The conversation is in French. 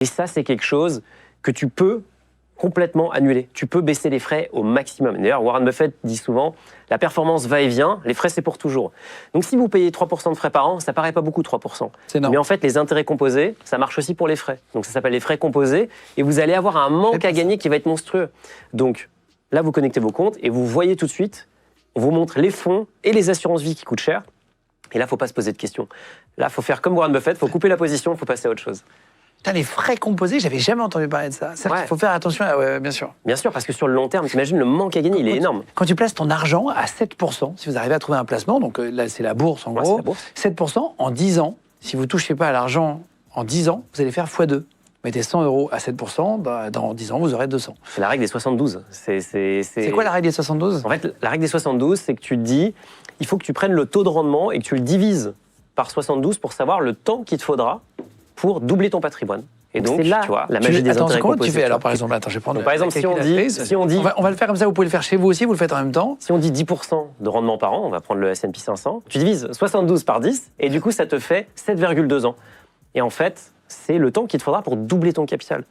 Et ça, c'est quelque chose que tu peux complètement annuler. Tu peux baisser les frais au maximum. D'ailleurs, Warren Buffett dit souvent, la performance va et vient, les frais c'est pour toujours. Donc si vous payez 3% de frais par an, ça paraît pas beaucoup 3%. Mais en fait, les intérêts composés, ça marche aussi pour les frais. Donc ça s'appelle les frais composés et vous allez avoir un manque à gagner qui va être monstrueux. Donc là, vous connectez vos comptes et vous voyez tout de suite, on vous montre les fonds et les assurances vie qui coûtent cher. Et là, il ne faut pas se poser de questions. Là, il faut faire comme Warren Buffett, il faut couper la position, il faut passer à autre chose. Putain, les frais composés, j'avais jamais entendu parler de ça. Il faut faire attention, bien sûr. Bien sûr, parce que sur le long terme, t'imagines le manque à gagner, il est énorme. Quand tu places ton argent à 7%, si vous arrivez à trouver un placement, donc là c'est la bourse en gros, 7% en 10 ans, si vous ne touchez pas à l'argent en 10 ans, vous allez faire x2. Vous mettez 100 € à 7%, dans 10 ans, vous aurez 200. C'est la règle des 72. C'est quoi la règle des 72 ? En fait, la règle des 72, c'est que tu te dis, il faut que tu prennes le taux de rendement et que tu le divises par 72 pour savoir le temps qu'il te faudra pour doubler ton patrimoine. Et donc, tu vois, la magie des intérêts comment composés. tu fais alors, par exemple, attends, je vais prendre. Donc, par exemple, si on dit, on va le faire comme ça, vous pouvez le faire chez vous aussi, vous le faites en même temps. Si on dit 10% de rendement par an, on va prendre le S&P 500, tu divises 72 par 10, et du coup, ça te fait 7,2 ans. Et en fait, c'est le temps qu'il te faudra pour doubler ton capital.